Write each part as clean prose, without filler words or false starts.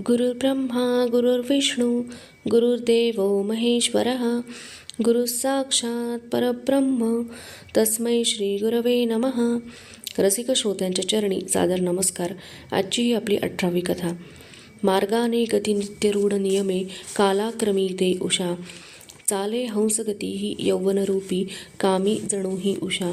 गुरुर्ब्रह्मा गुरुर्विष्णू गुरुर्देवो महेश्वरः गुरुसाक्षात परब्रह्म तस्मै श्री गुरवे नमः. रसिक श्रोत्यांच्या चरणी सादर नमस्कार. आजची ही आपली 18वी कथा. मार्गाने गती नित्यरूढ नियमे कालाक्रमी ते उषा. चाले हंसगती ही यौवनरूपी कामी जणू ही उषा.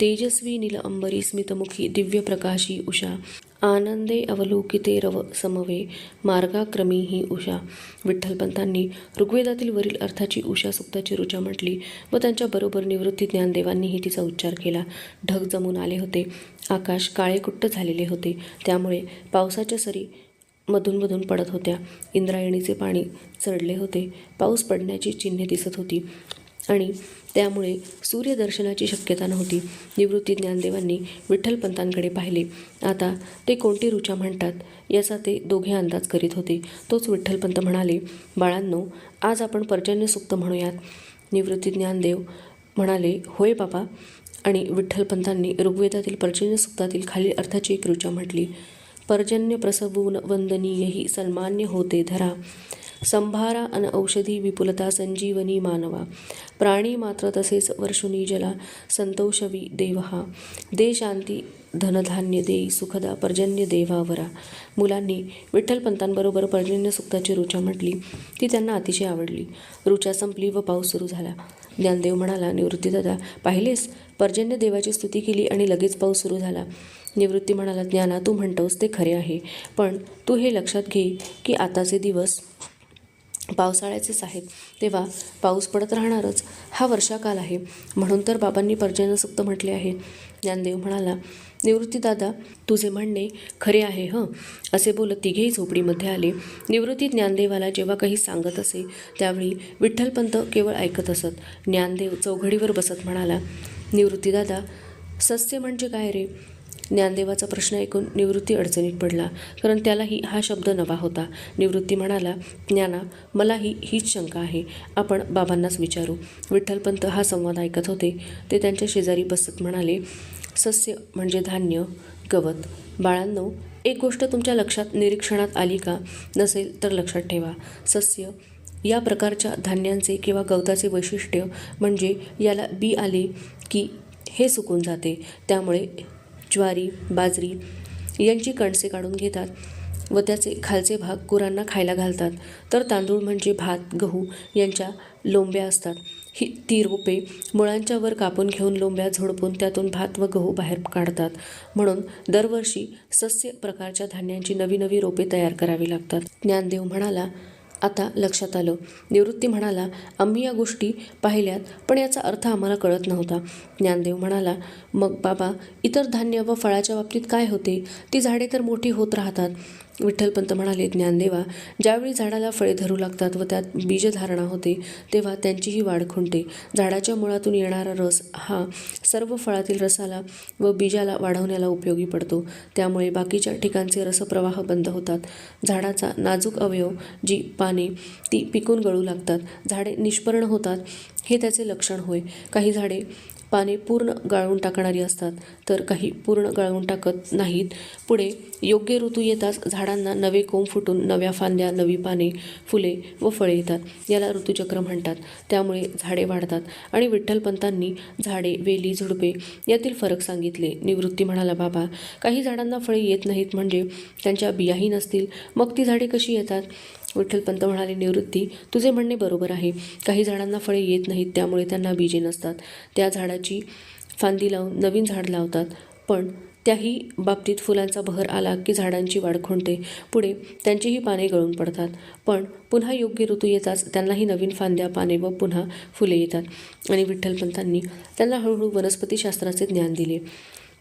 तेजस्वी नील अंबरी स्मितमुखी दिव्य प्रकाशी उषा. आनंदे अवलोकिते रव समवे मार्गाक्रमी ही उषा. विठ्ठलपंतांनी ऋग्वेदातील वरील अर्थाची उषा सुक्ताची ऋचा म्हटली व त्यांच्याबरोबर निवृत्ती ज्ञानदेवांनीही तिचा उच्चार केला. ढग जमून आले होते. आकाश काळेकुट्ट झालेले होते. त्यामुळे पावसाच्या सरी मधून पडत होत्या. इंद्रायणीचे पाणी चढले होते. पाऊस पडण्याची चिन्हे दिसत होती आणि त्यामुळे सूर्यदर्शनाची शक्यता नव्हती. निवृत्ती ज्ञानदेवांनी विठ्ठलपंतांकडे पाहिले. आता ते कोणती ऋचा म्हणतात याचा ते दोघे अंदाज करीत होते. तोच विठ्ठलपंत म्हणाले, बाळांनो, आज आपण पर्जन्य सूक्त म्हणूयात. निवृत्ती ज्ञानदेव म्हणाले, होय बाबा. आणि विठ्ठलपंतांनी ऋग्वेदातील पर्जन्य सूक्तातील खालील अर्थाची एक ऋचा म्हटली. पर्जन्य प्रसवून वंदनीय ही सन्मान्य होते धरा. संभारा अन औषधी विपुलता संजीवनी मानवा. प्राणी मात्र तसेच वर्षुनी जला संतोषवी देवहा. दे शांती धनधान्य देई सुखदा पर्जन्य देवावरा. मुलांनी विठ्ठलपंतांबरोबर पर्जन्य सूक्ताची ऋचा म्हटली. ती त्यांना अतिशय आवडली. ऋचा संपली व पाऊस सुरू झाला. ज्ञानदेव म्हणाला, निवृत्तीदादा, पाहिलेस, पर्जन्य देवाची स्तुती केली आणि लगेच पाऊस सुरू झाला. निवृत्ती म्हणाला, ज्ञाना, तू म्हणतोस ते खरे आहे, पण तू हे लक्षात घे की आताचे दिवस पावसाळ्याचेच आहेत, तेव्हा पाऊस पडत राहणारच. हा वर्षाकाल आहे, म्हणून तर बाबांनी पर्जन्य सूक्त म्हटले आहे. ज्ञानदेव म्हणाला, निवृत्तीदादा, तुझे म्हणणे खरे आहे असे बोलत तिघेही झोपडीमध्ये आले. निवृत्ती ज्ञानदेवाला जेव्हा काही सांगत असे त्यावेळी विठ्ठलपंत केवळ ऐकत असत. ज्ञानदेव चौघडीवर बसत म्हणाला, निवृत्तीदादा, सस्य म्हणजे काय रे? ज्ञानदेवाचा प्रश्न ऐकून निवृत्ती अडचणीत पडला, कारण त्यालाही हा शब्द नवा होता. निवृत्ती म्हणाला, ज्ञाना, मलाही हीच शंका आहे. आपण बाबांनाच विचारू. विठ्ठलपंत हा संवाद ऐकत होते. ते त्यांच्या शेजारी बसत म्हणाले, सस्य म्हणजे धान्य, गवत. बाळांनो, एक गोष्ट तुमच्या लक्षात निरीक्षणात आली का? नसेल तर लक्षात ठेवा. सस्य या प्रकारच्या धान्यांचे किंवा गवताचे वैशिष्ट्य म्हणजे याला बी आले की हे सुकून जाते. त्यामुळे ज्वारी, बाजरी यांची कणसे काढून घेतात व त्याचे खालचे भाग गुरांना खायला घालतात. तर तांदूळ म्हणजे भात, गहू यांच्या लोंब्या असतात. ती रोपे मुळांच्या वर कापून घेऊन लोंब्या झोडपून त्यातून भात व गहू बाहेर काढतात. म्हणून दरवर्षी सस्य प्रकारच्या धान्यांची नवी नवी रोपे तयार करावी लागतात. ज्ञानदेव म्हणाला, आता लक्षात आलं. निवृत्ती म्हणाला, आम्ही या गोष्टी पाहिल्यात, पण याचा अर्थ आम्हाला कळत नव्हता. ज्ञानदेव म्हणाला, मग बाबा, इतर धान्य व फळाच्या बाबतीत काय होते? ती झाडे तर मोठी होत राहतात. विठ्ठलपंत म्हणाले, ज्ञानदेवा, ज्यावेळी झाडाला फळे धरू लागतात व त्यात बीजधारणा होते तेव्हा त्यांचीही वाढ खुंटते. झाडाच्या मुळातून येणारा रस हा सर्व फळातील रसाला व बीजाला वाढवण्याला उपयोगी पडतो. त्यामुळे बाकीच्या ठिकाणचे रसप्रवाह बंद होतात. झाडाचा नाजूक अवयव जी पाने ती पिकून गळू लागतात. झाडे निष्पर्ण होतात. हे त्याचे लक्षण होय. काही झाडे पाने पूर्ण गाळून टाकणारी असतात, तर काही पूर्ण गाळून टाकत नाहीत. पुढे योग्य ऋतू येताच झाडांना नवे कोंब फुटून नव्या फांद्या, नवी पाने, फुले व फळे येतात. याला ऋतुचक्र म्हणतात. त्यामुळे झाडे वाढतात. आणि विठ्ठलपंतांनी झाडे, वेली, झुडपे यातील फरक सांगितले. निवृत्ती म्हणाला, बाबा, काही झाडांना फळे येत नाहीत म्हणजे त्यांच्या बियाही नसतील, मग ती झाडे कशी येतात? विठ्ठलपंत म्हणाले, निवृत्ती, तुझे म्हणणे बरोबर आहे. काही झाडांना फळे येत नाहीत, त्यामुळे त्यांना बीजे नसतात. त्या झाडाची फांदी लावून नवीन झाड लावतात, पण त्याही बाबतीत फुलांचा बहर आला की झाडांची वाढ खुंटते. पुढे त्यांचीही पाने गळून पडतात, पण पुन्हा योग्य ऋतू येताच त्यांनाही नवीन फांद्या, पाने व पुन्हा फुले येतात. आणि विठ्ठलपंतांनी त्यांना हळूहळू वनस्पतीशास्त्राचे ज्ञान दिले.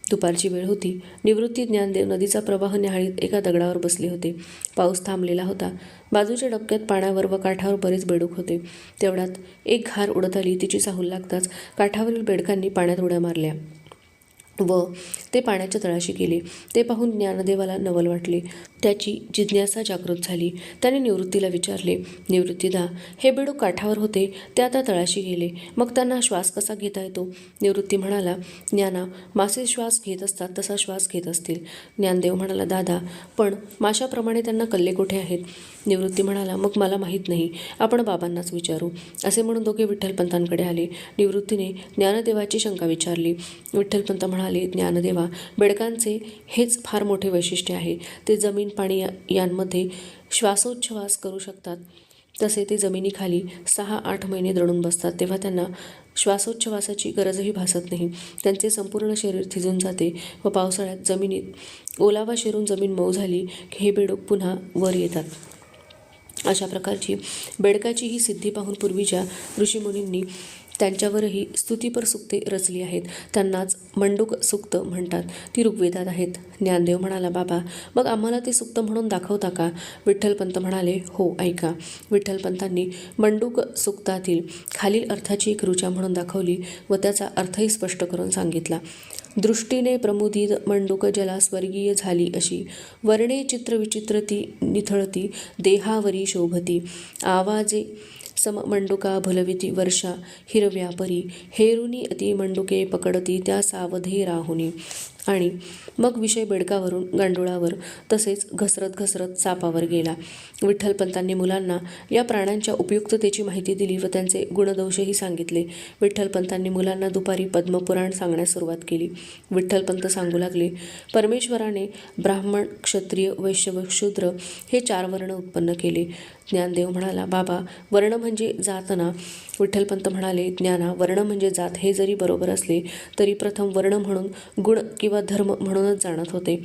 दुपारची वेळ होती. निवृत्ती ज्ञानदेव नदीचा प्रवाह न्याहाळीत एका दगडावर बसले होते. पाऊस थांबलेला होता. बाजूच्या डबक्यात पाण्यावर व काठावर बरेच बेडूक होते. तेवढ्यात एक घार उडत आली. तिची चाहूल लागताच काठावरील बेडकांनी पाण्यात उड्या मारल्या. व ते पाण्याच्या तळाशी गेले. ते पाहून ज्ञानदेवाला नवल वाटले. त्याची जिज्ञासा जागृत झाली. त्याने निवृत्तीला विचारले, निवृत्तीदा, हे बेडूक काठावर होते, ते आता तळाशी गेले, मग त्यांना श्वास कसा घेता येतो? निवृत्ती म्हणाला, ज्ञाना, मासे श्वास घेत असतात तसा श्वास घेत असतील. ज्ञानदेव म्हणाला, दादा, पण माशाप्रमाणे त्यांना कल्ले कुठे आहेत? निवृत्ती म्हणाला, मग मला माहीत नाही, आपण बाबांनाच विचारू. असे म्हणून दोघे विठ्ठलपंतांकडे आले. निवृत्तीने ज्ञानदेवाची शंका विचारली. विठ्ठलपंत म्हणाले, ज्ञानदेवा, बेडकांचे हेच फार मोठे वैशिष्ट्य आहे. ते जमीन पाणी यांमध्ये श्वासोच्छ्वास करू शकतात. तसे ते जमिनीखाली 6-8 महिने दडून बसतात, तेव्हा त्यांना श्वासोच्छवासाची गरजही भासत नाही. त्यांचे संपूर्ण शरीर थिजून जाते व पावसाळ्यात जमिनीत ओलावा शिरून जमीन मऊ झाली की हे बेडूक पुन्हा वर येतात. अशा प्रकारची बेडकाची ही सिद्धी पाहून पूर्वीच्या ऋषीमुनींनी त्यांच्यावरही स्तुतिपर सुक्ते रचली आहेत. त्यांनाच मंडूक सुक्त म्हणतात. ती ऋग्वेदात आहेत. ज्ञानदेव म्हणाला, बाबा, मग आम्हाला ते सुक्त म्हणून दाखवता का? विठ्ठलपंत म्हणाले, हो, ऐका. विठ्ठलपंतांनी मंडूक सुक्तातील खालील अर्थाची एक ऋचा म्हणून दाखवली व त्याचा अर्थही स्पष्ट करून सांगितला. दृष्टीने प्रमुदित मंडूक जला स्वर्गीय झाली अशी, वर्णे चित्रविचित्र ती निथळती, देहावरी शोभती, आवाजे सम मंडुका भुलविती वर्षा हिरव्या परी, हेरुनी अति मंडुके पकडती त्या सावधे राहुनी. आणि मग विषय बेडकावरून गांडुळावर तसेच घसरत घसरत सापावर गेला. विठ्ठलपंतांनी मुलांना या प्राण्यांच्या उपयुक्ततेची माहिती दिली व त्यांचे गुणदोषही सांगितले. विठ्ठलपंतांनी मुलांना दुपारी पद्मपुराण सांगण्यास सुरुवात केली. विठ्ठलपंत सांगू लागले, परमेश्वराने ब्राह्मण, क्षत्रिय, वैश्य व शूद्र हे 4 वर्ण उत्पन्न केले. ज्ञानदेव म्हणाला, बाबा, वर्ण म्हणजे जात ना? विठ्ठलपंत म्हणाले, ज्ञाना, वर्ण म्हणजे जात हे जरी बरोबर असले तरी प्रथम वर्ण म्हणून गुण किंवा धर्म म्हणूनच जाणत होते.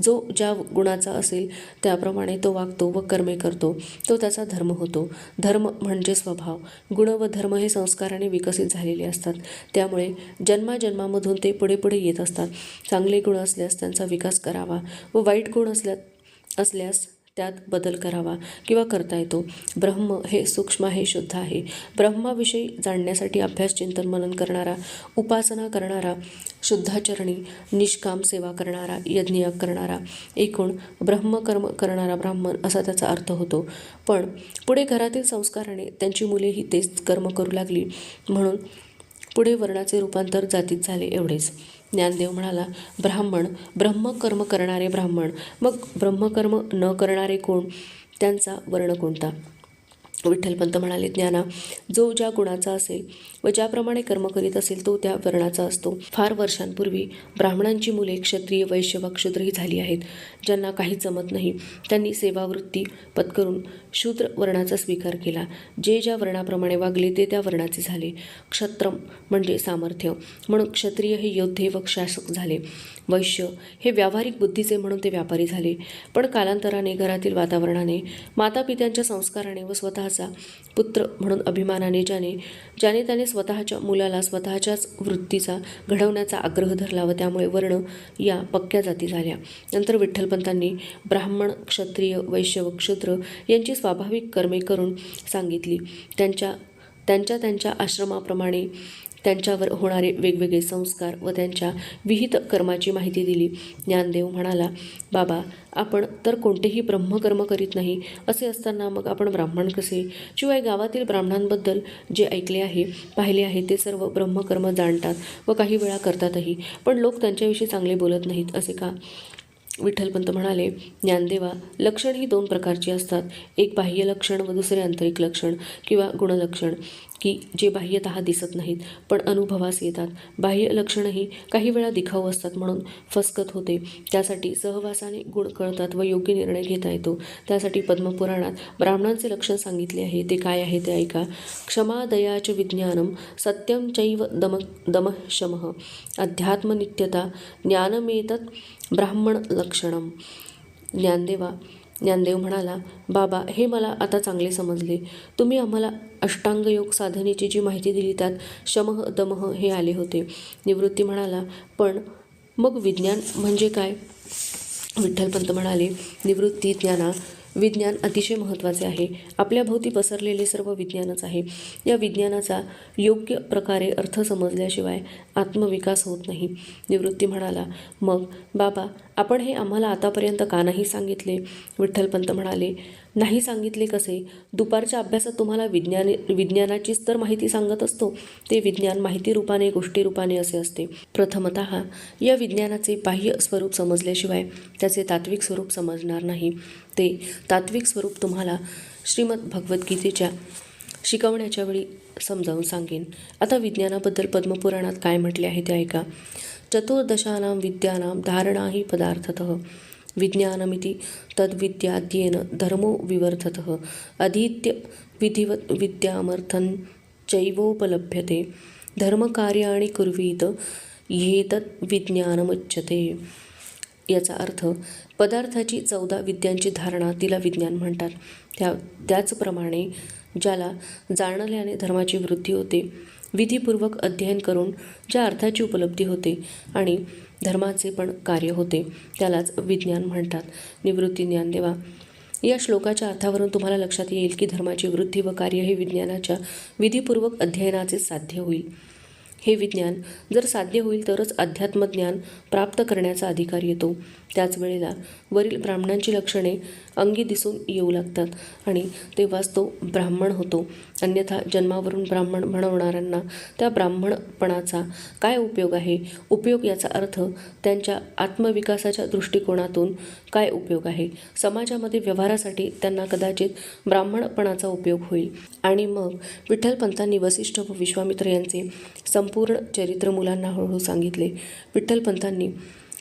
जो ज्या गुणाचा असेल त्याप्रमाणे तो वागतो व कर्मे करतो, तो त्याचा धर्म होतो. धर्म म्हणजे स्वभाव. गुण व धर्म हे संस्काराने विकसित झालेले असतात. त्यामुळे जन्माजन्मामधून ते पुढे पुढे येत असतात. चांगले गुण असल्यास त्यांचा विकास करावा व वाईट गुण असल्यास त्यात बदल करावा किंवा करता येतो. ब्रह्म हे सूक्ष्म आहे, शुद्ध आहे. ब्रह्माविषयी जाणण्यासाठी अभ्यास, चिंतन, मनन करणारा, उपासना करणारा, शुद्धाचरणी, निष्काम सेवा करणारा, यज्ञयाग करणारा, एकूण ब्रह्मकर्म करणारा ब्राह्मण असा त्याचा अर्थ होतो. पण पुढे घरातील संस्काराने त्यांची मुलेही तेच कर्म करू लागली म्हणून पुढे वर्णाचे रूपांतर जातीत झाले, एवढेच. ज्ञानदेव म्हणाला, ब्राह्मण, ब्रह्मकर्म करणारे ब्राह्मण. मग ब्रह्मकर्म न करणारे कोण? त्यांचा वर्ण कोणता? विठ्ठलपंत म्हणाले, ज्ञाना, जो ज्या गुणाचा असेल व ज्याप्रमाणे कर्म करीत असेल तो त्या वर्णाचा असतो. फार वर्षांपूर्वी ब्राह्मणांची मुले क्षत्रिय, वैश्य व क्षुद्रही झाली आहेत. ज्यांना काहीच जमत नाही त्यांनी सेवावृत्ती पत्करून शूद्र वर्णाचा स्वीकार केला. जे ज्या वर्णाप्रमाणे वागले ते त्या वर्णाचे झाले. क्षत्रम म्हणजे सामर्थ्य म्हणून क्षत्रिय हे योद्धे व शासक झाले. वैश्य हे व्यावहारिक बुद्धीचे म्हणून ते व्यापारी झाले. पण कालांतराने घरातील वातावरणाने, मातापित्यांच्या संस्काराने व स्वतःचा पुत्र म्हणून अभिमानाने ज्याने त्याने स्वतःच्या मुलाला स्वतःच्याच वृत्तीचा घडवण्याचा आग्रह धरला व त्यामुळे वर्ण या पक्क्या जाती झाल्या. नंतर विठ्ठलपंतांनी ब्राह्मण, क्षत्रिय, वैश्य व क्षुद्र यांची स्वाभाविक कर्मे करून सांगितली. त्यांच्या आश्रमाप्रमाणे त्यांच्यावर होणारे वेगवेगळे संस्कार व त्यांच्या विहित कर्माची माहिती दिली. ज्ञानदेव म्हणाला, बाबा, आपण तर कोणतेही ब्रह्मकर्म करीत नाही. असे असताना मग आपण ब्राह्मण कसे? शिवाय गावातील ब्राह्मणांबद्दल जे ऐकले आहे, पाहिले आहे ते सर्व ब्रह्मकर्म जाणतात व काही वेळा करतातही, पण लोक त्यांच्याविषयी चांगले बोलत नाहीत, असे का? विठ्ठलपंत म्हणाले, ज्ञानदेवा, लक्षण ही 2 प्रकारची असतात. एक बाह्य लक्षण व दुसरे आंतरिक लक्षण किंवा गुणलक्षण, की जे बाह्यतः दिसत नाहीत पण अनुभवास येतात. बाह्य लक्षणही काही वेळा दिखाऊ असतात म्हणून फसकत होते. त्यासाठी सहवासाने गुण कळतात व योग्य निर्णय घेता येतो. त्यासाठी पद्मपुराणात ब्राह्मणांचे लक्षण सांगितले आहे. ते काय आहे ते ऐका. क्षमा दयाच विज्ञानम सत्यम चैव दमः शमः अध्यात्मनित्यता ज्ञानमेतत् ब्राह्मण लक्षणम. ज्ञानदेव म्हणाला, बाबा, हे मला आता चांगले समजले. तुम्ही आम्हाला अष्टांगयोग साधनेची जी माहिती दिली त्यात शमः दमः हे आले होते. निवृत्ती म्हणाला, पण मग विज्ञान म्हणजे काय? विठ्ठलपंत म्हणाले, निवृत्ती, ज्ञाना, विज्ञान अतिशय महत्त्वाचे आहे. आपल्या भोवती पसरलेले सर्व विज्ञानच आहे. या विज्ञानाचा योग्य प्रकारे अर्थ समजल्याशिवाय आत्मविकास होत नाही. निवृत्ती म्हणाला, मग बाबा, आपण हे आम्हाला आतापर्यंत का नाही सांगितले? विठ्ठलपंत म्हणाले, नाही सांगितले कसे? दुपारच्या अभ्यासात तुम्हाला विज्ञानाचीच तर माहिती सांगत असतो. ते विज्ञान माहिती रूपाने, गोष्टी रूपाने असे असते. प्रथमतः या विज्ञानाचे बाह्य स्वरूप समजल्याशिवाय त्याचे तात्विक स्वरूप समजणार नाही. ते तात्विक स्वरूप तुम्हाला श्रीमद भगवद्गीतेच्या शिकवण्याच्या वेळी समजावून सांगेन. आता विज्ञानाबद्दल पद्मपुराणात काय म्हटले आहे ते ऐका. चतुर्दशानां विद्यानां धारणा हि पदार्थतः विज्ञानमिति तद्विद्याद्येन धर्मो विवर्धतः अधीत्य विधिवत विद्यामर्थं चैवोपलभ्यते धर्मकार्याणि कुर्वीत येतत् विज्ञानमुच्यते. याचा अर्थ पदार्थाची 14 विद्यांची धारणा तिला विज्ञान म्हणतात. त्याचप्रमाणे ज्याला जाणल्याने धर्माची वृद्धी होते, विधीपूर्वक अध्ययन करून ज्या अर्थाची उपलब्धी होते आणि धर्माचे पण कार्य होते, त्यालाच विज्ञान म्हणतात. निवृत्ती ज्ञानदेवा, या श्लोकाच्या अर्थावरून तुम्हाला लक्षात येईल की धर्माची वृद्धी व कार्य हे विज्ञानाच्या विधीपूर्वक अध्ययनाचे साध्य होईल. हे विज्ञान जर साध्य होईल तरच अध्यात्मज्ञान प्राप्त करण्याचा अधिकार येतो. त्याच वेळेला वरील ब्राह्मणांची लक्षणे अंगी दिसून येऊ लागतात आणि तेव्हाच तो ब्राह्मण होतो. अन्यथा जन्मावरून ब्राह्मण म्हणवणाऱ्यांना त्या ब्राह्मणपणाचा काय उपयोग आहे? उपयोग याचा अर्थ त्यांच्या आत्मविकासाच्या दृष्टिकोनातून काय उपयोग आहे? समाजामध्ये व्यवहारासाठी त्यांना कदाचित ब्राह्मणपणाचा उपयोग होईल. आणि मग विठ्ठलपंतांनी वसिष्ठ व विश्वामित्र यांचे संपूर्ण चरित्र मुलांना हळूहळू सांगितले. विठ्ठलपंतांनी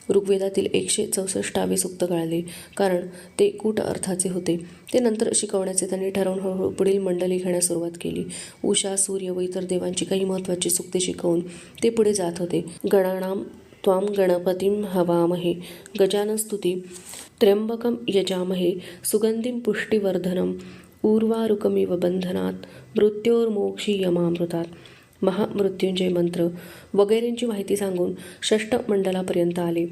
ऋग्वेदातील 164वे सूक्त गाळले, कारण ते कूट अर्थाचे होते. ते नंतर शिकवण्याचे त्यांनी ठरवून हळूहळू पुढील मंडली घेण्यास सुरुवात केली. उषा, सूर्य व इतर देवांची काही महत्त्वाची सूक्ते शिकवून ते पुढे जात होते. गणानां त्वां गणपतिं हवामहे गजाननस्तुती त्र्यंबकं यजामहे सुगंधिं पुष्टिवर्धनम् उर्वारुकमिव बंधनात मृत्योर्मोक्षीयमामृतात. महामृत्युंजय मंत्र वगैरेंची माहिती सांगून षष्ठ मंडलापर्यंत आले.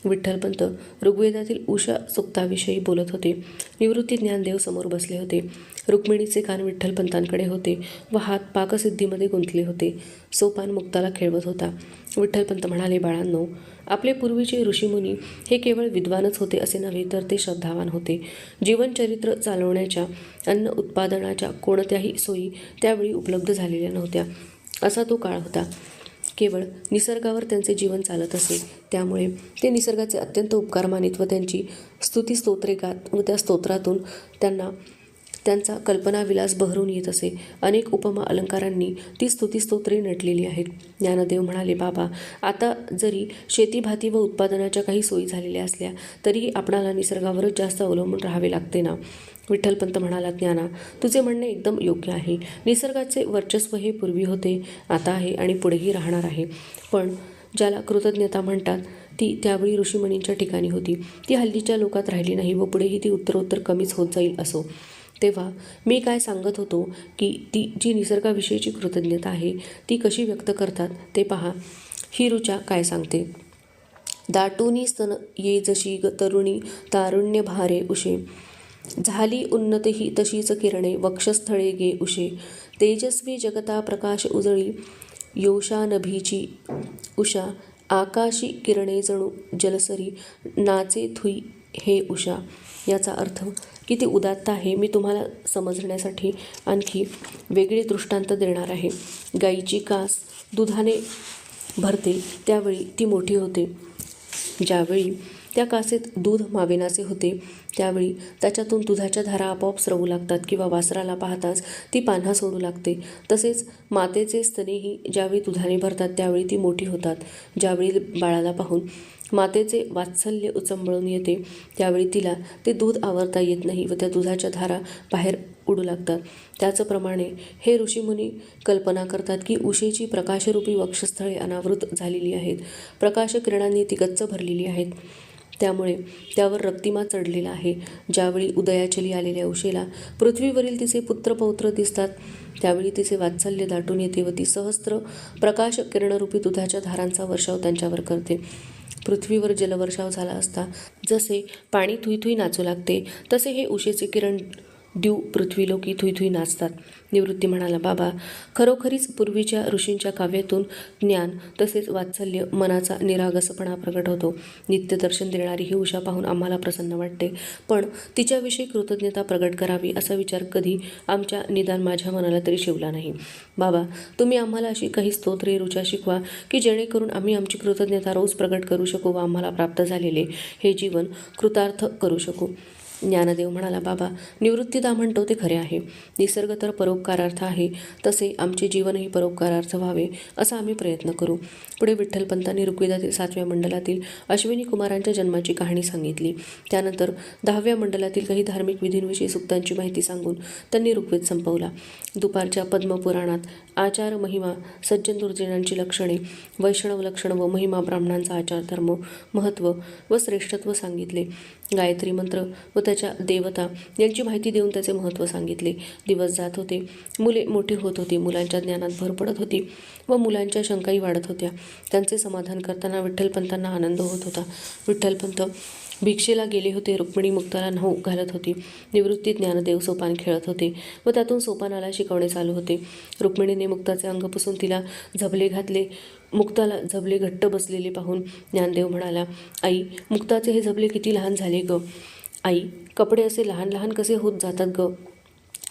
विठ्ठलपंत ऋग्वेदातील उषा सूक्ताविषयी बोलत होते. निवृत्ती ज्ञानदेव समोर बसले होते. रुक्मिणीचे कान विठ्ठलपंतांकडे होते व हात पाकसिद्धीमध्ये गुंतले होते. सोपान मुक्ताला खेळवत होता. विठ्ठलपंत म्हणाले, बाळांनो, आपले पूर्वीचे ऋषीमुनी हे केवळ विद्वानच होते असे नव्हे, तर ते श्रद्धावान होते. जीवनचरित्र चालवण्याच्या, अन्न उत्पादनाच्या कोणत्याही सोयी त्यावेळी उपलब्ध झालेल्या नव्हत्या. असा तो काळ होता. केवळ निसर्गावर त्यांचे जीवन चालत असे. त्यामुळे ते निसर्गाचे अत्यंत उपकार मानित व त्यांची स्तुतिस्तोत्रे गात व त्या स्तोत्रातून त्यांचा कल्पनाविलास बहरून येत असे. अनेक उपमा अलंकारांनी ती स्तुतिस्तोत्रे नटलेली आहेत. ज्ञानदेव म्हणाले, बाबा, आता जरी शेतीभाती व उत्पादनाच्या काही सोयी झालेल्या असल्या तरीही आपणाला निसर्गावरच जास्त अवलंबून राहावे लागते ना. विठ्ठलपंत म्हणाला, ज्ञाना, तुझे म्हणणे एकदम योग्य आहे. निसर्गाचे वर्चस्व हे पूर्वी होते, आता आहे आणि पुढेही राहणार आहे. पण ज्याला कृतज्ञता म्हणतात ती त्यावेळी ऋषीमुनींच्या ठिकाणी होती. ती हल्लीच्या लोकात राहिली नाही व पुढेही ती उत्तरोत्तर कमीच होत जाईल. असो, तेव्हा मी काय सांगत होतो की ती जी निसर्गाविषयीची कृतज्ञता आहे ती कशी व्यक्त करतात ते पहा. ही ऋचा काय सांगते. दाटुनी स्तन ये जशी तरुणी तारुण्य भारे उशे झाली उन्नती ही तशीच किरणे वक्षस्थळे गे उशे तेजस्वी जगता प्रकाश उजळी योषा नभीची उषा आकाशी किरणे जणू जलसरी नाचे थुई हे उषा. याचा अर्थ किती उदात्त आहे मी तुम्हाला समजण्यासाठी आणखी वेगळे दृष्टांत देणार आहे. गाईची कास दुधाने भरते त्यावेळी ती मोठी होते. ज्यावेळी त्या कासेत दूध मावेनासे होते त्यावेळी त्याच्यातून दुधाच्या धारा आपोआप स्रवू लागतात किंवा वासराला पाहताच ती पान्हा सोडू लागते. तसेच मातेचे स्तनेही ज्यावेळी दुधाने भरतात त्यावेळी ती मोठी होतात. ज्यावेळी बाळाला पाहून मातेचे वात्सल्य उचंबळून येते त्यावेळी तिला ते दूध आवरता येत नाही व त्या दुधाच्या धारा बाहेर उडू लागतात. त्याचप्रमाणे हे ऋषीमुनी कल्पना करतात की उषेची प्रकाशरूपी वक्षस्थळे अनावृत झालेली आहेत. प्रकाशकिरणांनी ती गच्च भरलेली आहेत. त्यामुळे त्यावर रक्तिमा चढलेला आहे. ज्यावेळी उदयाचली आलेल्या उषेला पृथ्वीवरील तिचे पुत्रपौत्र दिसतात त्यावेळी तिचे वात्सल्य दाटून येते व ती सहस्त्र प्रकाश किरणरूपी दुधाच्या धारांचा वर्षाव त्यांच्यावर करते. पृथ्वीवर जलवर्षाव झाला असता. जसे पाणी थुई नाचू लागते तसे हे उशेचे किरण द्यू पृथ्वीलोकी थुई नाचतात. निवृत्ती म्हणाला, बाबा, खरोखरीच पूर्वीच्या ऋषींच्या काव्यातून ज्ञान तसेच वात्सल्य, मनाचा निरागसपणा प्रकट होतो. नित्यदर्शन देणारी ही उषा पाहून आम्हाला प्रसन्न वाटते, पण तिच्याविषयी कृतज्ञता प्रकट करावी असा विचार कधी आमच्या निदान माझ्या मनाला तरी शिवला नाही. बाबा, तुम्ही आम्हाला अशी काही स्तोत्रे ऋचा शिकवा की जेणेकरून आम्ही आमची कृतज्ञता रोज प्रकट करू शकू व आम्हाला प्राप्त झालेले हे जीवन कृतार्थ करू शकू. ज्ञानदेव म्हणाला, बाबा, निवृत्तीदा म्हणतो ते खरे आहे. निसर्ग तर परोपकारार्थ आहे, तसे आमचे जीवनही परोपकारार्थ व्हावे असा आम्ही प्रयत्न करू. पुढे विठ्ठलपंतांनी ऋग्वेदातील 7व्या मंडलातील अश्विनी कुमारांच्या जन्माची कहाणी सांगितली. त्यानंतर 10व्या मंडलातील काही धार्मिक विधींविषयी सुक्तांची माहिती सांगून त्यांनी ऋग्वेद संपवला. दुपारच्या पद्मपुराणात आचार, महिमा, सज्जन दुर्जनांची लक्षणे, वैष्णव लक्षण व महिमा, ब्राह्मणांचा आचार धर्म, महत्त्व व श्रेष्ठत्व सांगितले. गायत्री मंत्र व त्याच्या देवता यांची माहिती देऊन त्याचे महत्त्व सांगितले. दिवस जात होते, मुले मोठी होत होती, मुलांच्या ज्ञानात भर पडत होती व मुलांच्या शंकाही वाढत होत्या. त्यांचे समाधान करताना विठ्ठलपंतांना आनंद होत होता. विठ्ठलपंत भिक्षेला गेले होते. रुक्मिणी मुक्ताला न्हाऊ घालत होती. निवृत्ती ज्ञानदेव सोपान खेळत होते व त्यातून सोपानाला शिकवणे चालू होते. रुक्मिणीने मुक्ताचे अंग पुसून तिला झबले घातले. मुक्ताला झबले घट्ट बसलेले पाहून ज्ञानदेव म्हणाला, आई, मुक्ताचे हे झबले किती लहान झाले ग. आई, कपडे असे लहान लहान कसे होत जातात ग.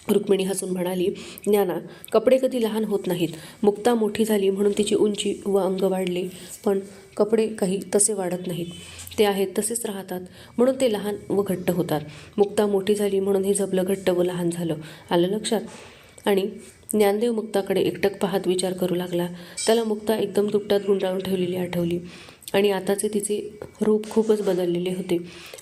रुक्मिणी हसून म्हणाली, ज्ञाना, कपडे कधी लहान होत नाहीत. मुक्ता मोठी झाली म्हणून तिची उंची व अंग वाढले, पण कपडे काही तसे वाढत नाहीत. ते आहेत तसेच राहतात, म्हणून ते लहान व घट्ट होतात. मुक्ता मोठी झाली म्हणून हे झबलं घट्ट व लहान झालं. आलं लक्षात? आणि ज्ञानदेव मुक्ताकडे एकटक पाहत विचार करू लागला. त्याला मुक्ता एकदम दुपटात गुंडाळून ठेवलेली आठवली आणि आताचे तिचे रूप खूपच बदललेले होते.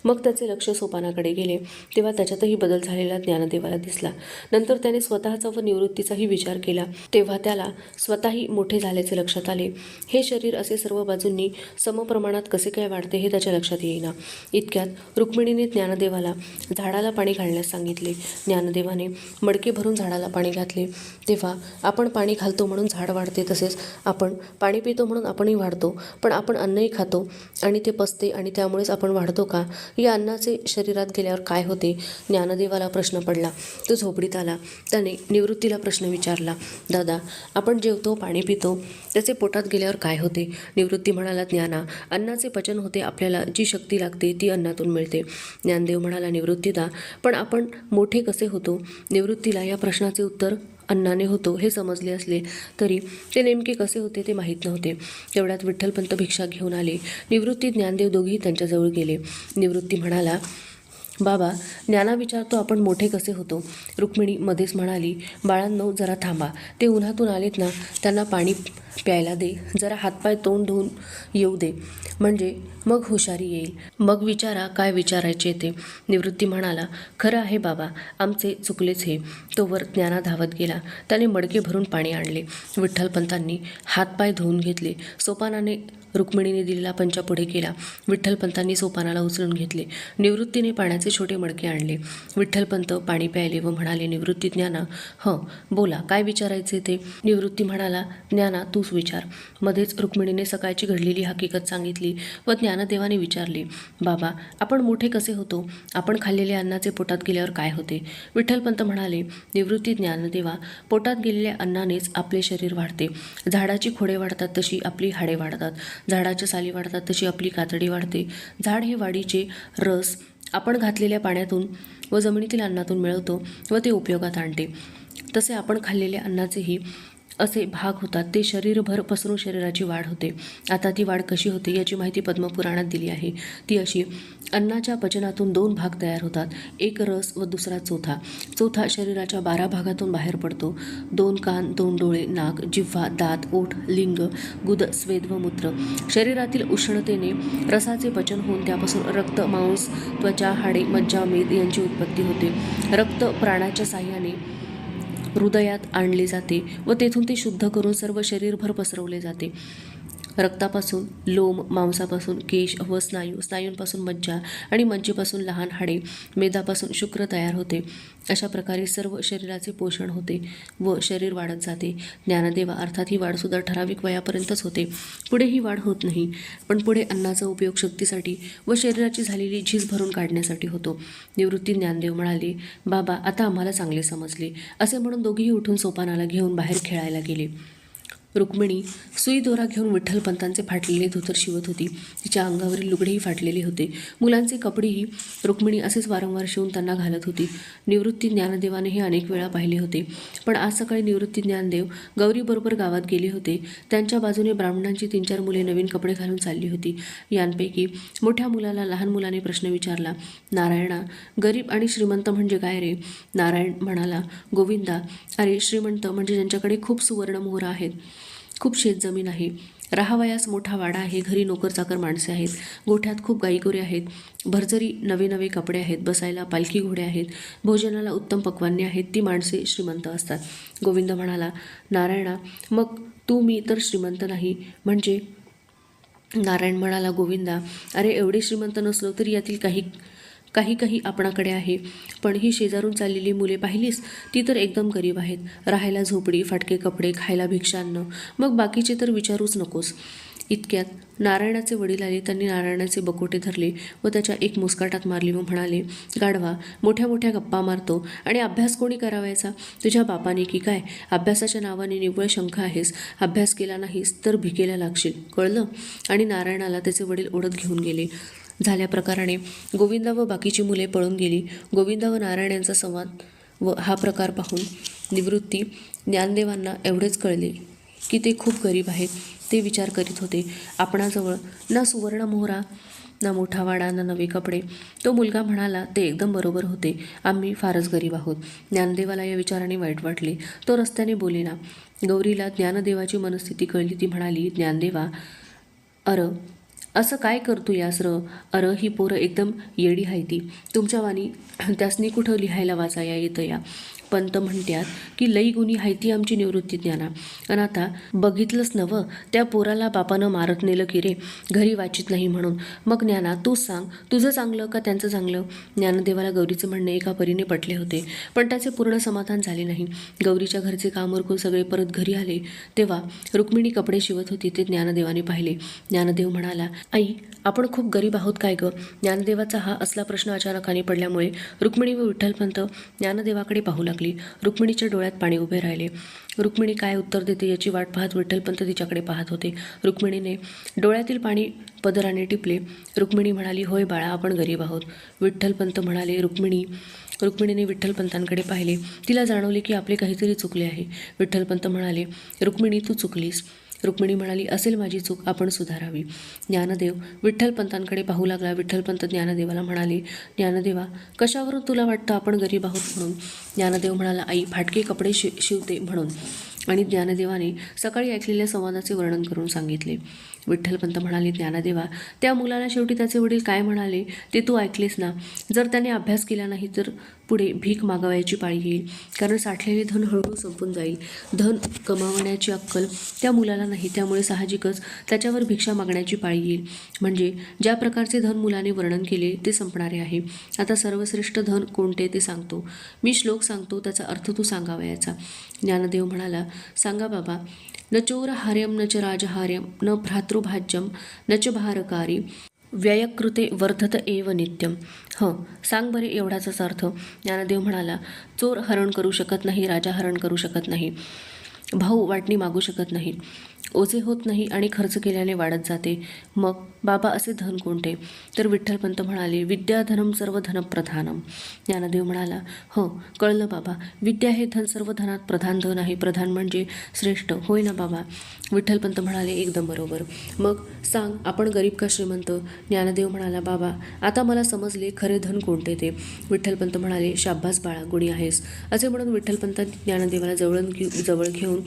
मग त्याचे लक्ष सोपानाकडे गेले तेव्हा त्याच्यातही बदल झालेला ज्ञानदेवाला दिसला. नंतर त्याने स्वतःचा व निवृत्तीचाही विचार केला तेव्हा त्याला स्वतःही मोठे झाल्याचे लक्षात आले. हे शरीर असे सर्व बाजूंनी समप्रमाणात कसे काय वाढते हे त्याच्या लक्षात येईना. इतक्यात रुक्मिणीने ज्ञानदेवाला झाडाला पाणी घालण्यास सांगितले. ज्ञानदेवाने मडके भरून झाडाला पाणी घातले. तेव्हा आपण पाणी घालतो म्हणून झाड वाढते, तसेच आपण पाणी पितो म्हणून आपणही वाढतो. पण आपण अन्नही खातो आणि ते पचते आणि त्यामुळेच आपण वाढतो का? या अन्नाचे शरीरात गेल्यावर काय होते? ज्ञानदेवाला प्रश्न पडला. तो झोपडीत आला. त्याने निवृत्तीला प्रश्न विचारला, दादा, आपण जेवतो, पाणी पितो, त्याचे पोटात गेल्यावर काय होते? निवृत्ती म्हणाला, ज्ञाना, अन्नाचे पचन होते. आपल्याला जी शक्ती लागते ती अन्नातून मिळते. ज्ञानदेव म्हणाला, निवृत्तीदा, पण आपण मोठे कसे होतो? निवृत्तीला या प्रश्नाचे उत्तर अन्नाने होतो हे समजले असले तरी ते नेमके कसे होते ते माहीत नव्हते. तेवढ्यात विठ्ठलपंत भिक्षा घेऊन आले. निवृत्ती, ज्ञानदेव दोघेही त्यांच्याजवळ गेले. निवृत्ती म्हणाला, बाबा, ज्ञाना विचारतो आपण मोठे कसे होतो? रुक्मिणी मध्येच म्हणाली, बाळांनो, जरा थांबा. ते उन्हातून आलेत ना, त्यांना पाणी प्यायला दे. जरा हातपाय तोंड धुवून येऊ दे, म्हणजे मग हुशारी येईल. मग विचारा काय विचारायचे ते. निवृत्ती म्हणाला, खरं आहे बाबा, आमचे चुकलेच हे. तोवर ज्ञाना धावत गेला. त्याने मडके भरून पाणी आणले. विठ्ठलपंतांनी हातपाय धुवून घेतले. सोपानाने रुक्मिणीने दिलेला पंचा पुढे केला. विठ्ठलपंतांनी सोपानाला उचलून घेतले. निवृत्तीने पाण्याचे छोटे मडके आणले. विठ्ठलपंत पाणी प्यायले व म्हणाले, निवृत्ती, ज्ञाना, बोला, काय विचारायचे ते? निवृत्ती म्हणाला, ज्ञाना, तूच विचार. मध्येच रुक्मिणीने सकाळची घडलेली हकीकत सांगितली व ज्ञानदेवाने विचारले, बाबा, आपण मोठे कसे होतो? आपण खाल्लेल्या अन्नाचे पोटात गेल्यावर काय होते? विठ्ठलपंत म्हणाले, निवृत्ती, ज्ञानदेवा, पोटात गेलेल्या अन्नानेच आपले शरीर वाढते. झाडाची खोडे वाढतात तशी आपली हाडे वाढतात. झाडाच्या साली वाढतात तशी आपली कातडी वाढते. झाड हे वाढीचे रस आपण घातलेल्या पाण्यातून व जमिनीतील अन्नातून मिळवतो व ते उपयोगात आणते. तसे आपण खाल्लेल्या अन्नाचेही असे भाग होतात. ते शरीरभर पसरून शरीराची वाढ होते. आता ती वाढ कशी होते याची माहिती पद्मपुराणात दिली आहे. ती अशी, अन्नाच्या पचनातून 2 भाग तयार होतात, एक रस व दुसरा चौथा. चौथा शरीराच्या 12 भागातून बाहेर पडतो. 2 कान, 2 डोळे, नाक, जिव्हा, दात, ओठ, लिंग, गुद, स्वेद व मूत्र. शरीरातील उष्णतेने रसाचे पचन होऊन त्यापासून रक्त, मांस, त्वचा, हाडे, मज्जा, मेद यांची उत्पत्ती होते. रक्त प्राणाच्या साह्याने हृदयात आणले जाते व तेथून ते शुद्ध करून सर्व शरीरभर पसरवले जाते. रक्तापासून लोम, मांसापासून केश व स्नायू, स्नायूंपासून मज्जा आणि मज्जेपासून लहान हाडे, मेदापासून शुक्र तयार होते. अशा प्रकारे सर्व शरीराचे पोषण होते व शरीर वाढत जाते. ज्ञानदेवा अर्थात ही वाढसुद्धा ठराविक वयापर्यंतच होते. पुढे ही वाढ होत नाही, पण पुढे अन्नाचा उपयोग शक्तीसाठी व शरीराची झालेली झीज भरून काढण्यासाठी होतो. निवृत्ती ज्ञानदेव म्हणाले, बाबा आता आम्हाला चांगले समजले. असे म्हणून दोघेही उठून सोपानाला घेऊन बाहेर खेळायला गेले. रुक्मिणी सुई दोरा घेऊन विठ्ठलपंतांचे फाटलेले धोतर शिवत होती. तिच्या अंगावरील लुगडेही फाटलेले होते. मुलांचे कपडेही रुक्मिणी असेच वारंवार शिवून त्यांना घालत होती. निवृत्ती ज्ञानदेवाने हे अनेक वेळा पाहिले होते, पण आज सकाळी निवृत्ती ज्ञानदेव गौरीबरोबर गावात गेले होते. त्यांच्या बाजूने ब्राह्मणांची 3-4 मुले नवीन कपडे घालून चालली होती. यांपैकी मोठ्या मुलाला लहान मुलाने प्रश्न विचारला, नारायणा, गरीब आणि श्रीमंत म्हणजे काय रे? नारायण म्हणाला, गोविंदा, अरे श्रीमंत म्हणजे ज्यांच्याकडे खूप सुवर्णमोहर आहेत, खूप शेतजमीन आहे, राहावयास मोठा वाडा आहे, घरी नोकर-चाकर माणसे आहेत, गोठ्यात खूप गाईगोरे आहेत, भरजरी नवे नवे कपडे आहेत, बसायला पालखी घोडे आहेत, भोजनाला उत्तम पक्वान्ने आहेत, ती माणसे श्रीमंत असतात. गोविंद म्हणाला, नारायणा, मग तू मी तर श्रीमंत नाही म्हणजे? नारायण म्हणाला, गोविंदा, अरे एवढे श्रीमंत नसलो तरी यातील काही आपणाकडे आहे, पण ही शेजारून चाललेली मुले पाहिलीस, ती तर एकदम गरीब आहेत. राहायला झोपडी, फाटके कपडे, खायला भिक्षान्न, मग बाकीचे तर विचारूच नकोस. इतक्यात नारायणाचे वडील आले. त्यांनी नारायणाचे बकोटे धरले व त्याच्या एक मुस्काटात मारली व म्हणाले, गाढवा, मोठ्या मोठ्या गप्पा मारतो आणि अभ्यास कोणी करावायचा? तुझ्या बापाने की काय? अभ्यासाच्या नावाने निव्वळ शंख आहेस. अभ्यास केला नाहीस तर भिकेला लागशील, कळलं? आणि नारायणाला त्याचे वडील ओढत घेऊन गेले. झाल्या प्रकाराने गोविंदा व बाकीची मुले पळून गेली. गोविंदा व नारायण यांचा संवाद व हा प्रकार पाहून निवृत्ती ज्ञानदेवांना एवढेच कळले की ते खूप गरीब आहेत. ते विचार करीत होते, आपणाजवळ ना सुवर्ण मोहरा, ना मोठा वाडा, ना नवे कपडे. तो मुलगा म्हणाला, ते एकदम बरोबर होते, आम्ही फारच गरीब आहोत. ज्ञानदेवाला या विचाराने वाईट वाटले. तो रस्त्याने बोलेना. गौरीला ज्ञानदेवाची मनस्थिती कळली. ती म्हणाली, ज्ञानदेवा, असं काय करतो यास र? ही पोरं एकदम येडी हायती. तुमच्या वाणी त्यासनी कुठं लिहायला वाचाया येतं या? पंत म्हणत्यात की लई गुणी हायती आमची निवृत्ती ज्ञाना. आणि आता बघितलंच नवं, त्या पोराला बापानं मारत नेलं की रे, घरी वाचित नाही म्हणून. मग ज्ञाना, तूच सांग, तुझं चांगलं का त्यांचं चांगलं? ज्ञानदेवाला गौरीचे म्हणणे एका परीने पटले होते, पण त्याचे पूर्ण समाधान झाले नाही. गौरीच्या घरचे काम उरकून सगळे परत घरी आले तेव्हा रुक्मिणी कपडे शिवत होती. ते ज्ञानदेवाने पाहिले. ज्ञानदेव म्हणाला, आई, आपण खूप गरीब आहोत काय गं? ज्ञानदेवाचा हा असला प्रश्न अचानकाने पडल्यामुळे रुक्मिणी व विठ्ठलपंत ज्ञानदेवाकडे पाहू लागली. रुक्मिणीच्या डोळ्यात पाणी उभे राहिले. रुक्मिणी काय उत्तर देते याची वाट पाहत विठ्ठलपंत तिच्याकडे पाहत होते. रुक्मिणीने डोळ्यातील पाणी पदराने टिपले. रुक्मिणी म्हणाली, होय बाळा, आपण गरीब आहोत. विठ्ठलपंत म्हणाले, रुक्मिणीने विठ्ठलपंतांकडे पाहिले. तिला जाणवले की आपले काहीतरी चुकले आहे. विठ्ठलपंत म्हणाले, रुक्मिणी, तू चुकलीस. रुक्मिणी म्हणाली, असेल माझी चूक, आपण सुधारावी. ज्ञानदेव विठ्ठलपंतांकडे पाहू लागला. विठ्ठलपंत ज्ञानदेवाला म्हणाले, ज्ञानदेवा, कशावरून तुला वाटतं आपण गरीब आहोत म्हणून? ज्ञानदेव म्हणाला, आई, फाटके कपडे शिवते म्हणून. आणि ज्ञानदेवाने सकाळी ऐकलेल्या संवादाचे वर्णन करून सांगितले. विठ्ठलपंत म्हणाले, ज्ञानदेवा, त्या मुलाला शेवटी त्याचे वडील काय म्हणाले ते तू ऐकलेस ना? जर त्याने अभ्यास केला नाही तर पुढे भीक मागवायची पाळी येईल, कारण साठलेले धन हळूहळू संपून जाईल. धन कमावण्याची अक्कल त्या मुलाला नाही, त्यामुळे साहजिकच त्याच्यावर भिक्षा मागण्याची पाळी येईल. म्हणजे ज्या प्रकारचे धन मुलाने वर्णन केले ते संपणारे आहे. आता सर्वश्रेष्ठ धन कोणते ते सांगतो. मी श्लोक सांगतो, त्याचा अर्थ तू सांगावयाचा. ज्ञानदेव म्हणाला, सांगा बाबा. न चोरहार्यम न च राजहार्यम न भ्रातृभाज्यम न च भारकारी व्ययकृते वर्धत एव नित्यम. सांग बरे एवढाच अर्थ. ज्ञानदेव म्हणाला, चोर हरण करू शकत नाही, राजा हरण करू शकत नाही, भाऊ वाटणी मागू शकत नाही, ओझे होत नाही आणि खर्च केल्याने वाढत जाते. मग बाबा असे धन कोणते? तर विठ्ठलपंत म्हणाले, विद्या धनम सर्व धन प्रधानम. ज्ञानदेव म्हणाला, कळलं बाबा, विद्या हे धन सर्व धनात प्रधान धन आहे. प्रधान म्हणजे श्रेष्ठ, होय ना बाबा? विठ्ठलपंत म्हणाले, एकदम बरोबर. मग सांग, आपण गरीब का श्रीमंत? ज्ञानदेव म्हणाला, बाबा, आता मला समजले खरे धन कोणते ते. विठ्ठलपंत म्हणाले, शाब्बास बाळा, गुणी आहेस. असे म्हणून विठ्ठलपंतांनी ज्ञानदेवाला जवळ घेऊन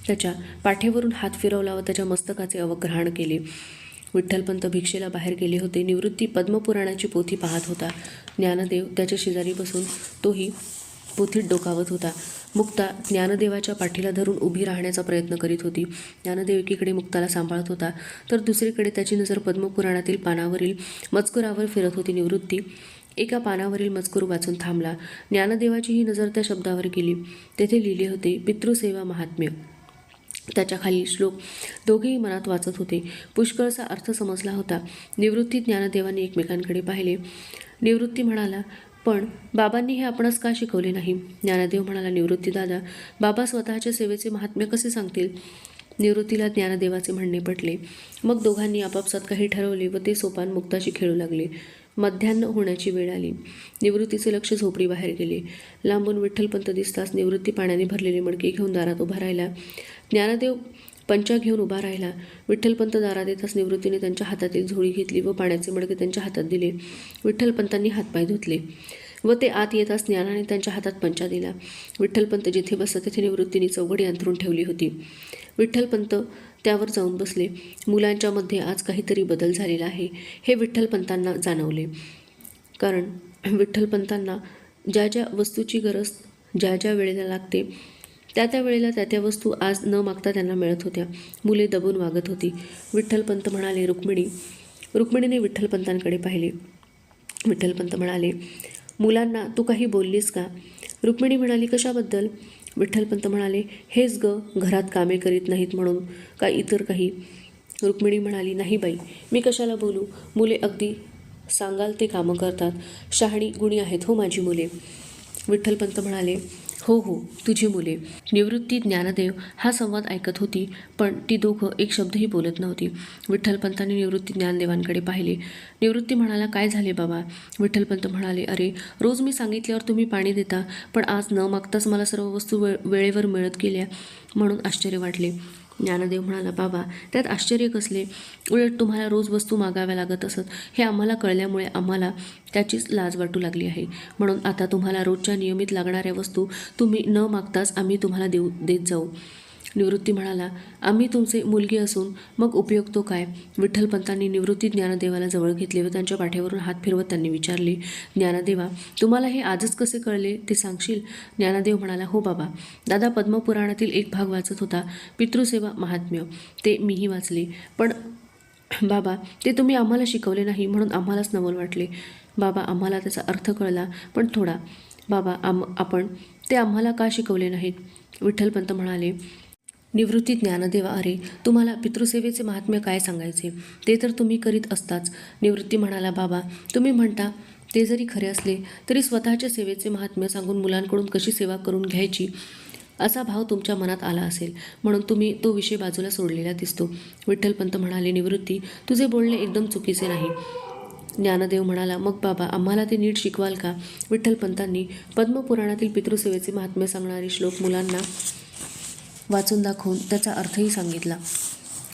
त्याच्या पाठीवरून हात फिरवला व त्याच्या मस्तकाचे अवग्रहण केले. विठ्ठलपंत भिक्षेला बाहेर गेले होते. निवृत्ती पद्मपुराणाची पोथी पाहत होता. ज्ञानदेव त्याच्या शेजारी बसून तोही पोथीत डोकावत होता. मुक्ता ज्ञानदेवाच्या पाठीला धरून उभी राहण्याचा प्रयत्न करीत होती. ज्ञानदेव एकीकडे मुक्ताला सांभाळत होता, तर दुसरीकडे त्याची नजर पद्मपुराणातील पानावरील मजकुरावर फिरत होती. निवृत्ती एका पानावरील मजकूर वाचून थांबला. ज्ञानदेवाची ही नजर त्या शब्दावर गेली. तेथे लिहिले होते, पितृसेवा महात्म्य. त्याच्या खाली श्लोक दोघेही मनात वाचत होते. पुष्कळचा अर्थ समजला होता. निवृत्ती ज्ञानदेवांनी एकमेकांकडे पाहिले. निवृत्ती म्हणाला, पण बाबांनी हे आपणास का शिकवले नाही? ज्ञानदेव म्हणाला, निवृत्ती दादा, बाबा स्वतःच्या सेवेचे महात्म्य कसे सांगतील? निवृत्तीला ज्ञानदेवाचे म्हणणे पटले. मग दोघांनी आपापसात काही ठरवले व ते सोपान मुक्ताशी खेळू लागले. मध्यान्ह होण्याची वेळ आली. निवृत्तीचे लक्ष झोपडीबाहेर गेले. लांबून विठ्ठलपंत दिसताच निवृत्ती पाण्याने भरलेले मडके घेऊन दारात उभा राहिला. ज्ञानदेव पंचा घेऊन उभा राहिला. विठ्ठलपंत दारात येताच निवृत्तीने त्यांच्या हातातील झोळी घेतली व पाण्याचे मडके त्यांच्या हातात दिले. विठ्ठलपंतांनी हातपाय धुतले व ते आत येताच ज्ञानाने त्यांच्या हातात पंचा दिला. विठ्ठलपंत जिथे बसत तेथे निवृत्तीने चौघडी अंथरून ठेवली होती. विठ्ठलपंत त्यावर जाऊन बसले. मुलांच्या मध्ये आज काहीतरी बदल झालेला आहे हे विठ्ठलपंतांना जाणवले. कारण विठ्ठलपंतांना ज्या ज्या वस्तूची गरज ज्या ज्या वेळेला लागते त्या वेळेला त्या वस्तू आज न मागता त्यांना मिळत होत्या. मुले दबून वागत होती. विठ्ठलपंत म्हणाले, रुक्मिणीने विठ्ठलपंतांकडे पाहिले. विठ्ठलपंत म्हणाले, मुलांना तू काही बोललीस का? रुक्मिणी म्हणाली, कशाबद्दल? विठ्ठलपंत म्हणाले, हेच ग, घरात कामे करीत नाहीत म्हणून, का इतर काही? रुक्मिणी म्हणाली, नाही बाई, मी कशाला बोलू? मुले अगदी सांगाल ते कामं करतात. शहाणी गुणी आहेत हो माझी मुले. विठ्ठलपंत म्हणाले, हो, तुझी मुले. निवृत्ती ज्ञानदेव हा संवाद ऐकत होती, पण ती दोघं एक शब्दही बोलत नव्हती. विठ्ठलपंतांनी निवृत्ती ज्ञानदेवांकडे पाहिले. निवृत्ती म्हणाला, काय झाले बाबा? विठ्ठलपंत म्हणाले, अरे, रोज मी सांगितल्यावर तुम्ही पाणी देता, पण आज न मागताच मला सर्व वस्तू वेळेवर मिळत गेल्या म्हणून आश्चर्य वाटले. ज्ञानदेव म्हणाला, बाबा, त्यात आश्चर्य कसले? उलट तुम्हाला रोज वस्तू मागाव्या लागत असत हे आम्हाला कळल्यामुळे आम्हाला त्याचीच लाज वाटू लागली आहे. म्हणून आता तुम्हाला रोजच्या नियमित लागणाऱ्या वस्तू तुम्ही न मागताच आम्ही तुम्हाला देत जाऊ. निवृत्ती म्हणाला, आम्ही तुमचे मुलगी असून मग उपयोग तो काय? विठ्ठलपंतांनी निवृत्ती ज्ञानदेवाला जवळ घेतले व त्यांच्या पाठीवरून हात फिरवत त्यांनी विचारले, ज्ञानदेवा, तुम्हाला हे आजच कसे कळले ते सांगशील? ज्ञानदेव म्हणाला, हो बाबा, दादा पद्मपुराणातील एक भाग वाचत होता, पितृसेवा महात्म्य, ते मीही वाचले. पण बाबा, ते तुम्ही आम्हाला शिकवले नाही म्हणून आम्हालाच नवल वाटले. बाबा, आम्हाला त्याचा अर्थ कळला, पण थोडा. बाबा, आपण ते आम्हाला का शिकवले नाहीत? विठ्ठलपंत म्हणाले, निवृत्ती ज्ञानदेवा, अरे, तुम्हाला पितृसेवेचे महात्म्य काय सांगायचे? ते तर तुम्ही करीत असताच. निवृत्ती म्हणाला, बाबा, तुम्ही म्हणता ते जरी खरे असले तरी स्वतःच्या सेवेचे महात्म्य सांगून मुलांकडून कशी सेवा करून घ्यायची असा भाव तुमच्या मनात आला असेल, म्हणून तुम्ही तो विषय बाजूला सोडलेला दिसतो. विठ्ठलपंत म्हणाले, निवृत्ती, तुझे बोलणे एकदम चुकीचे नाही. ज्ञानदेव म्हणाला, मग बाबा, आम्हाला ते नीट शिकवाल का? विठ्ठलपंतांनी पद्मपुराणातील पितृसेवेचे महात्म्य सांगणारे श्लोक मुलांना वाचून दाखवून त्याचा अर्थही सांगितला.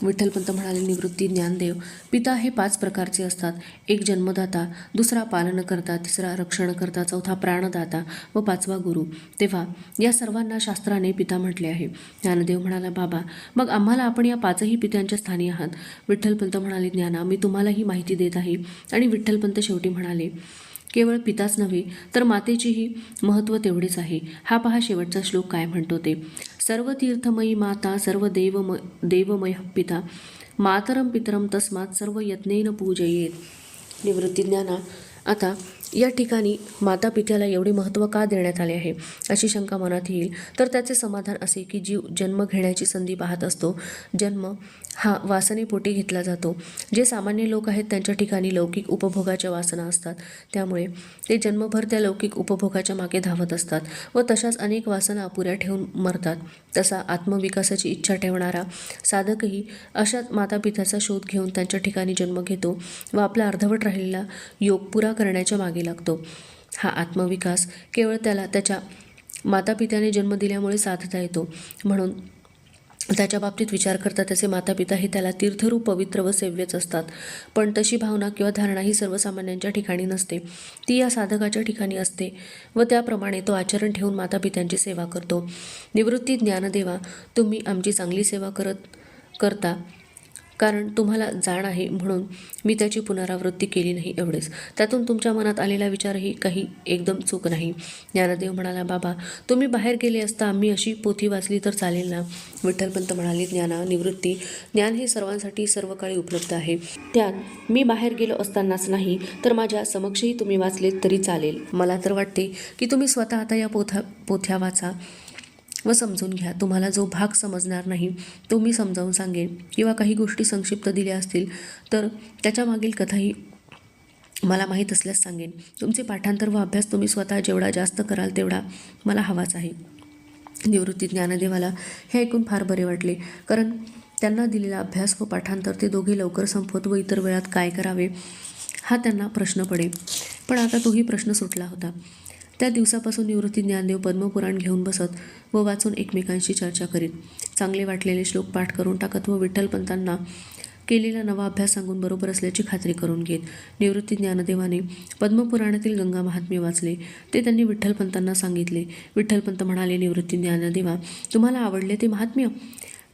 विठ्ठलपंत म्हणाले, निवृत्ती ज्ञानदेव, पिता हे 5 प्रकारचे असतात. एक जन्मदाता, दुसरा पालनकर्ता, तिसरा रक्षणकर्ता, चौथा प्राणदाता व 5वा गुरु. तेव्हा या सर्वांना शास्त्राने पिता म्हटले आहे. ज्ञानदेव म्हणाला, बाबा, मग आम्हाला आपण या 5ही पित्यांच्या स्थानी आहात. विठ्ठलपंत म्हणाले, ज्ञाना, मी तुम्हालाही माहिती देत आहे. आणि विठ्ठलपंत शेवटी म्हणाले, केवळ पिताच नव्हे तर मातेचीही महत्त्व तेवढेच आहे. हा पहा शेवटचा श्लोक काय म्हणतो ते, सर्व तीर्थमयी माता, सर्व देवमय पिता, मातरम पितरम तस्मात सर्व यत्नेन पूजयेत. निवृत्ती ज्ञाना, आता या ठिकाणी माता पित्याला एवढे महत्त्व का देण्यात आले आहे अशी शंका मनात येईल, तर त्याचे समाधान असे की जीव जन्म घेण्याची संधी पाहत असतो. जन्म हा वासनेपोटी घेतला जातो. जे सामान्य लोक आहेत त्यांच्या ठिकाणी लौकिक उपभोगाच्या वासना असतात, त्यामुळे ते जन्मभर त्या लौकिक उपभोगाच्या मागे धावत असतात व तशाच अनेक वासना अपुऱ्या ठेवून मरतात. तसा आत्मविकासाची इच्छा ठेवणारा साधकही अशाच मातापित्याचा शोध घेऊन त्यांच्या ठिकाणी जन्म घेतो व आपला अर्धवट राहिलेला योग पुरा करण्याच्या मागे लागतो. हा आत्मविकास केवळ त्याला त्याच्या मातापित्याने जन्म दिल्यामुळे साधता येतो. म्हणून त्याच्या बाबतीत विचार करता त्याचे मातापिता हे त्याला तीर्थरूप पवित्र व सेव्यच असतात. पण तशी भावना किंवा धारणा ही सर्वसामान्यांच्या ठिकाणी नसते. ती या साधकाच्या ठिकाणी असते व त्याप्रमाणे तो आचरण ठेवून मातापित्यांची सेवा करतो. निवृत्ती ज्ञानदेवा, तुम्ही आमची चांगली सेवा करता कारण तुम्हाला जाण आहे म्हणून मी त्याची पुनरावृत्ती केली नाही एवढेच. त्यातून तुमच्या मनात आलेला विचारही काही एकदम चूक नाही. ज्ञानदेव म्हणाला, बाबा तुम्ही बाहेर गेले असता आम्ही अशी पोथी वाचली तर चालेल ना? विठ्ठलपंत म्हणाले, ज्ञाना, निवृत्ती, ज्ञान हे सर्वांसाठी सर्व काळी उपलब्ध आहे. त्यात मी बाहेर गेलो असतानाच नाही तर माझ्या समक्षही तुम्ही वाचलेत तरी चालेल. मला तर वाटते की तुम्ही स्वतः आता या पोथ्या वाचा व समजून घ्या. तुम्हाला जो भाग समजणार नाही तो मी समजावून सांगेन, किंवा काही गोष्टी संक्षिप्त दिल्या असतील तर त्याच्या मागील कथाही मला माहीत असल्यास सांगेन. तुमचे पाठांतर व अभ्यास तुम्ही स्वतः जेवढा जास्त कराल तेवढा मला हवाच आहे. निवृत्ती ज्ञानदेवाला हे ऐकून फार बरे वाटले, कारण त्यांना दिलेला अभ्यास व पाठांतर ते दोघे लवकर संपवत व इतर वेळात काय करावे हा त्यांना प्रश्न पडे. पण आता तोही प्रश्न सुटला होता. त्या दिवसापासून निवृत्ती ज्ञानदेव पद्मपुराण घेऊन बसत व वाचून एकमेकांशी चर्चा करीत. चांगले वाटलेले श्लोक पाठ करून टाकत व विठ्ठलपंतांना केलेला नवा अभ्यास सांगून बरोबर असल्याची खात्री करून घेत. निवृत्ती ज्ञानदेवाने पद्मपुराणातील गंगा महात्म्य वाचले. ते त्यांनी विठ्ठलपंतांना सांगितले. विठ्ठलपंत म्हणाले, निवृत्ती ज्ञानदेवा, तुम्हाला आवडले ते महात्म्य?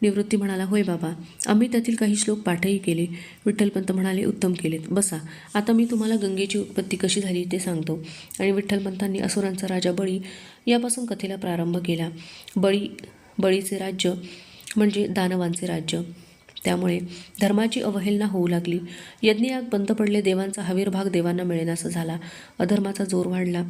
निवृत्ती म्हणाला, होय बाबा, आम्ही त्यातील काही श्लोक पाठही केले. विठ्ठलपंत म्हणाले, उत्तम केलेत, बसा. आता मी तुम्हाला गंगेची उत्पत्ती कशी झाली ते सांगतो. आणि विठ्ठलपंतांनी असुरांचा राजा बळी यापासून कथेला प्रारंभ केला. बळीचे राज्य म्हणजे दानवांचे राज्य. त्यामुळे धर्माची अवहेलना होऊ लागली. यज्ञयाग बंद पडले. देवांचा हवीरभाग देवांना मिळेनासा झाला. अधर्माचा जोर वाढला.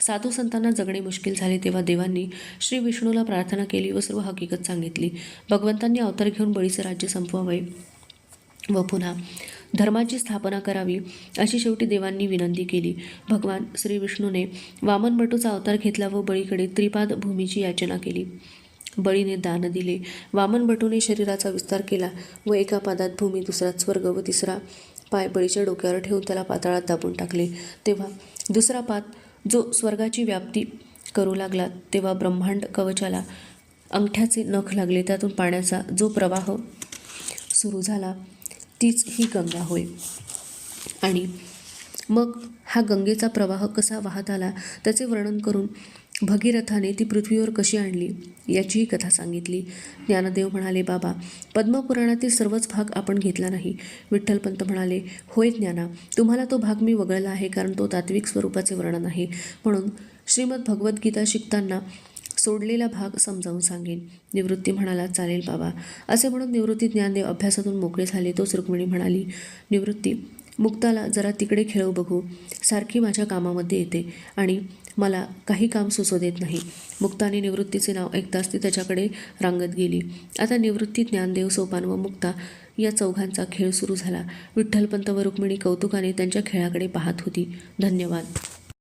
साधू संतांना जगणे मुश्किल झाले. तेव्हा देवांनी श्री विष्णूला प्रार्थना केली व सर्व हकीकत सांगितली. भगवंतांनी अवतार घेऊन बळीचे राज्य संपवावे व पुन्हा धर्माची स्थापना करावी अशी शेवटी देवांनी विनंती केली. भगवान श्री विष्णूने वामनभटूचा अवतार घेतला व बळीकडे त्रिपाद भूमीची याचना केली. बळीने दान दिले. वामनभटूने शरीराचा विस्तार केला व एका पादात भूमी, दुसरा स्वर्ग व तिसरा पाय बळीच्या डोक्यावर ठेवून त्याला पाताळात दाबून टाकले. तेव्हा दुसरा पाद जो स्वर्गाची व्याप्ती करू लागला, तेव्हा ब्रह्मांड कवचाला अंगठ्याचे नख लागले. त्यातून पाण्याचा जो प्रवाह सुरू झाला तीच ही गंगा होय. आणि मग हा गंगेचा प्रवाह कसा वाहत आला त्याचे वर्णन करून भगीरथाने ती पृथ्वीवर कशी आणली याचीही कथा सांगितली. ज्ञानदेव म्हणाले, बाबा, पद्मपुराणातील सर्वच भाग आपण घेतला नाही. विठ्ठलपंत म्हणाले, होय ज्ञाना, तुम्हाला तो भाग मी वगळला आहे, कारण तो तात्विक स्वरूपाचे वर्णन आहे. म्हणून श्रीमद भगवद्गीता शिकताना सोडलेला भाग समजावून सांगेन. निवृत्ती म्हणाला, चालेल बाबा. असे म्हणून निवृत्ती ज्ञानदेव अभ्यासातून मोकळे झाले. तोच रुक्मिणी म्हणाली, निवृत्ती, मुक्ताला जरा तिकडे खेळू बघू. सारखी माझ्या कामामध्ये येते आणि मला काही काम सुचू देत नाही. मुक्ताने निवृत्तीचे नाव ऐकताच ती त्याच्याकडे रांगत गेली. आता निवृत्ती, ज्ञानदेव, सोपान व मुक्ता या चौघांचा खेळ सुरू झाला. विठ्ठलपंत व रुक्मिणी कौतुकाने त्यांच्या खेळाकडे पाहत होती. धन्यवाद.